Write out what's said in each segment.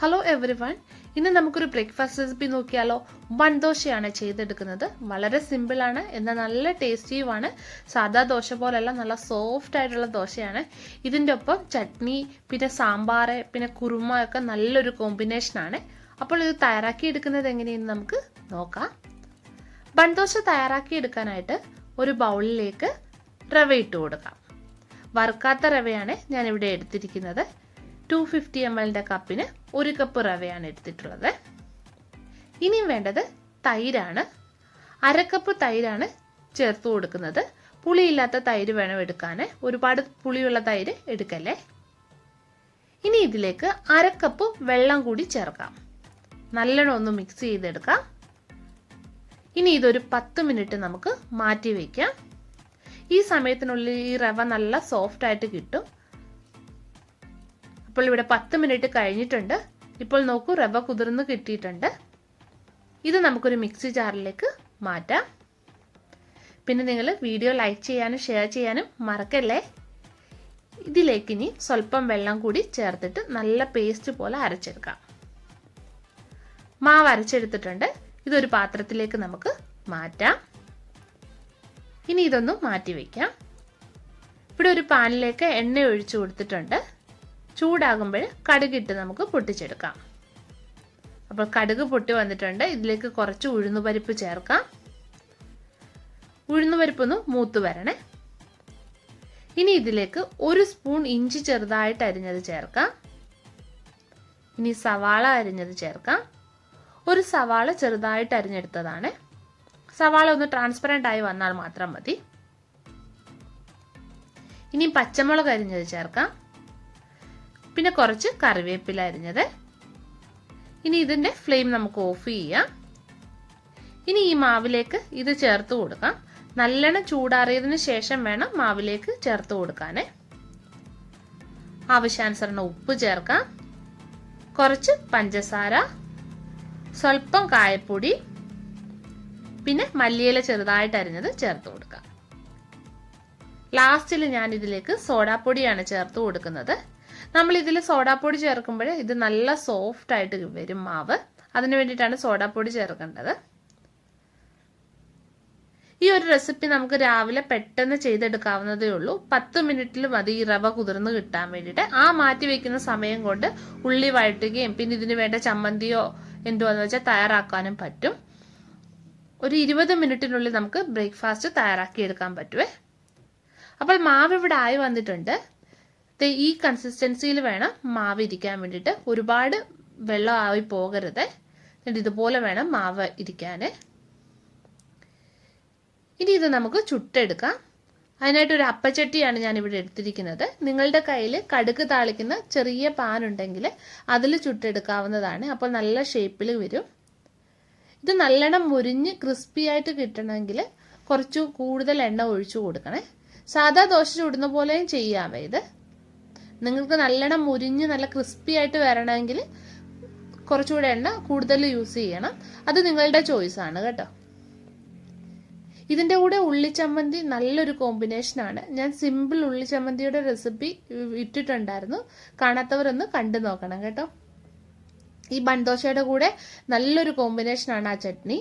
Hello every one, ഇന്ന് നമുക്കൊരു breakfast recipe നോക്കിയാലോ. ബൺ ദോശയാണ് ചെയ്തെടുക്കുന്നത്. വളരെ സിമ്പിളാണ്, എന്നാൽ നല്ല ടേസ്റ്റിയുമാണ്. സാധാ ദോശ പോലെയല്ല, നല്ല സോഫ്റ്റ് ആയിട്ടുള്ള ദോശയാണ്. ഇതിൻ്റെ ഒപ്പം ചട്നി, പിന്നെ സാമ്പാർ, പിന്നെ കുറുമ ഒക്കെ നല്ലൊരു കോമ്പിനേഷനാണ്. അപ്പോൾ ഇത് തയ്യാറാക്കി എടുക്കുന്നത് എങ്ങനെയെന്ന് നമുക്ക് നോക്കാം. ബൺ ദോശ തയ്യാറാക്കി എടുക്കാനായിട്ട് ഒരു ബൗളിലേക്ക് റവ ഇട്ട് കൊടുക്കാം. വറുക്കാത്ത റവയാണ് ഞാനിവിടെ എടുത്തിരിക്കുന്നത്. 250 ml കപ്പിന് 1 കപ്പ് റവയാണ് എടുത്തിട്ടുള്ളത്. ഇനിയും വേണ്ടത് തൈരാണ്. 1/2 കപ്പ് തൈരാണ് ചേർത്ത് കൊടുക്കുന്നത്. പുളിയില്ലാത്ത തൈര് വേണം എടുക്കാൻ, ഒരുപാട് പുളിയുള്ള തൈര് എടുക്കല്ലേ. ഇനി ഇതിലേക്ക് 1/2 കപ്പ് വെള്ളം കൂടി ചേർക്കാം. നല്ലോണം ഒന്ന് മിക്സ് ചെയ്തെടുക്കാം. ഇനി ഇതൊരു 10 മിനിറ്റ് നമുക്ക് മാറ്റി വയ്ക്കാം. ഈ സമയത്തിനുള്ളിൽ ഈ റവ നല്ല സോഫ്റ്റ് ആയിട്ട് കിട്ടും. അപ്പോൾ ഇവിടെ 10 മിനിറ്റ് കഴിഞ്ഞിട്ടുണ്ട്. ഇപ്പോൾ നോക്കൂ, റവ കുതിർന്ന് കിട്ടിയിട്ടുണ്ട്. ഇത് നമുക്കൊരു മിക്സി ജാറിലേക്ക് മാറ്റാം. പിന്നെ നിങ്ങൾ വീഡിയോ ലൈക്ക് ചെയ്യാനും ഷെയർ ചെയ്യാനും മറക്കല്ലേ. ഇതിലേക്ക് ഇനി സ്വല്പം വെള്ളം കൂടി ചേർത്തിട്ട് നല്ല പേസ്റ്റ് പോലെ അരച്ചെടുക്കാം. മാവ് അരച്ചെടുത്തിട്ടുണ്ട്. ഇതൊരു പാത്രത്തിലേക്ക് നമുക്ക് മാറ്റാം. ഇനി ഇതൊന്ന് മാറ്റി വയ്ക്കാം. ഇവിടെ ഒരു പാനിലേക്ക് എണ്ണ ഒഴിച്ചു കൊടുത്തിട്ടുണ്ട്. ചൂടാകുമ്പോൾ കടുകിട്ട് നമുക്ക് പൊട്ടിച്ചെടുക്കാം. അപ്പോൾ കടുക് പൊട്ടി വന്നിട്ടുണ്ട്. ഇതിലേക്ക് കുറച്ച് ഉഴുന്നുപരിപ്പ് ചേർക്കാം. ഉഴുന്നുപരിപ്പൊന്ന് മൂത്ത് വരണേ. ഇനി ഇതിലേക്ക് 1 സ്പൂൺ ഇഞ്ചി ചെറുതായിട്ട് അരിഞ്ഞത് ചേർക്കാം. ഇനി സവാള അരിഞ്ഞത് ചേർക്കാം. ഒരു സവാള ചെറുതായിട്ട് അരിഞ്ഞെടുത്തതാണ്. സവാള ഒന്ന് ട്രാൻസ്പെറൻ്റ് ആയി വന്നാൽ മാത്രം മതി. ഇനി പച്ചമുളക് അരിഞ്ഞത് ചേർക്കാം. പിന്നെ കുറച്ച് കറിവേപ്പില അരിഞ്ഞത്. ഇനി ഇതിൻ്റെ ഫ്ലെയിം നമുക്ക് ഓഫ് ചെയ്യാം. ഇനി ഈ മാവിലേക്ക് ഇത് ചേർത്ത് കൊടുക്കാം. നല്ലോണം ചൂടാറിയതിന് ശേഷം വേണം മാവിലേക്ക് ചേർത്ത് കൊടുക്കാൻ. ആവശ്യാനുസരണം ഉപ്പ് ചേർക്കാം. കുറച്ച് പഞ്ചസാര, സ്വല്പം കായപ്പൊടി, പിന്നെ മല്ലിയില ചെറുതായിട്ട് അരിഞ്ഞത് ചേർത്ത് കൊടുക്കാം. ലാസ്റ്റിൽ ഞാൻ ഇതിലേക്ക് സോഡാപ്പൊടിയാണ് ചേർത്ത് കൊടുക്കുന്നത്. നമ്മൾ ഇതിൽ സോഡാപ്പൊടി ചേർക്കുമ്പോൾ ഇത് നല്ല സോഫ്റ്റ് ആയിട്ട് വരും മാവ്. അതിനു വേണ്ടിയിട്ടാണ് സോഡാപ്പൊടി ചേർക്കേണ്ടത്. ഈ ഒരു റെസിപ്പി നമുക്ക് രാവിലെ പെട്ടെന്ന് ചെയ്തെടുക്കാവുന്നതേ ഉള്ളൂ. 10 മിനിറ്റിൽ മതി ഈ റവ കുതിർന്ന് കിട്ടാൻ വേണ്ടിയിട്ട്. ആ മാറ്റി വെക്കുന്ന സമയം കൊണ്ട് ഉള്ളി വഴറ്റുകയും പിന്നെ ഇതിന് വേണ്ട ചമ്മന്തിയോ എന്തുവാന്ന് വെച്ചാൽ തയ്യാറാക്കാനും പറ്റും. ഒരു 20 മിനിറ്റിനുള്ളിൽ നമുക്ക് ബ്രേക്ക്ഫാസ്റ്റ് തയ്യാറാക്കി എടുക്കാൻ പറ്റുമേ. അപ്പോൾ മാവ് ഇവിടെ ആയി വന്നിട്ടുണ്ട്. ഈ കൺസിസ്റ്റൻസിയിൽ വേണം മാവ് ഇരിക്കാൻ വേണ്ടിയിട്ട്. ഒരുപാട് വെള്ളം ആയി പോകരുത്. ഇതുപോലെ വേണം മാവ് ഇരിക്കാൻ. ഇനി ഇത് നമുക്ക് ചുട്ടെടുക്കാം. അതിനായിട്ട് ഒരു അപ്പച്ചട്ടിയാണ് ഞാൻ ഇവിടെ എടുത്തിരിക്കുന്നത്. നിങ്ങളുടെ കയ്യിൽ കടുക് താളിക്കുന്ന ചെറിയ പാൻ ഉണ്ടെങ്കിൽ അതിൽ ചുട്ടെടുക്കാവുന്നതാണ്. അപ്പോൾ നല്ല ഷേപ്പിൽ വരും. ഇത് നല്ലോണം മുരിഞ്ഞ് ക്രിസ്പി ആയിട്ട് കിട്ടണമെങ്കിൽ കുറച്ച് കൂടുതൽ എണ്ണ ഒഴിച്ചു കൊടുക്കണേ. സാധാ ദോശ ചുടുന്ന പോലെയും ചെയ്യാമേ. ഇത് നിങ്ങൾക്ക് നല്ലോണം മുരിഞ്ഞ് നല്ല ക്രിസ്പി ആയിട്ട് വരണമെങ്കിൽ കുറച്ചുകൂടെ എണ്ണ കൂടുതൽ യൂസ് ചെയ്യണം. അത് നിങ്ങളുടെ ചോയ്സ് ആണ് കേട്ടോ. ഇതിൻ്റെ കൂടെ ഉള്ളിച്ചമ്മന്തി നല്ലൊരു കോമ്പിനേഷനാണ്. ഞാൻ സിമ്പിൾ ഉള്ളിച്ചമ്മന്തിയുടെ റെസിപ്പി ഇട്ടിട്ടുണ്ടായിരുന്നു. കാണാത്തവരൊന്ന് കണ്ടു നോക്കണം കേട്ടോ. ഈ ബൺദോശയുടെ കൂടെ നല്ലൊരു കോമ്പിനേഷനാണ് ആ ചട്നി.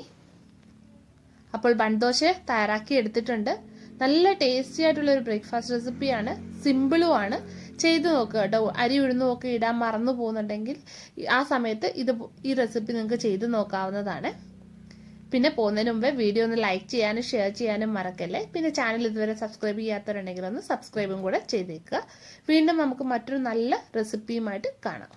അപ്പോൾ ബൺദോശ തയ്യാറാക്കി എടുത്തിട്ടുണ്ട്. നല്ല ടേസ്റ്റി ആയിട്ടുള്ളൊരു ബ്രേക്ക്ഫാസ്റ്റ് റെസിപ്പിയാണ്. സിമ്പിളുമാണ്. ചെയ്തു നോക്കുക കേട്ടോ. അരി ഉഴുന്നും ഒക്കെ ഇടാൻ മറന്നു പോകുന്നുണ്ടെങ്കിൽ ആ സമയത്ത് ഈ റെസിപ്പി നിങ്ങൾക്ക് ചെയ്തു നോക്കാവുന്നതാണ്. പിന്നെ പോകുന്നതിന് മുമ്പേ വീഡിയോ ഒന്ന് ലൈക്ക് ചെയ്യാനും ഷെയർ ചെയ്യാനും മറക്കല്ലേ. പിന്നെ ചാനൽ ഇതുവരെ സബ്സ്ക്രൈബ് ചെയ്യാത്തവരുണ്ടെങ്കിൽ ഒന്ന് സബ്സ്ക്രൈബും കൂടെ ചെയ്തേക്കുക. വീണ്ടും നമുക്ക് മറ്റൊരു നല്ല റെസിപ്പിയുമായിട്ട് കാണാം.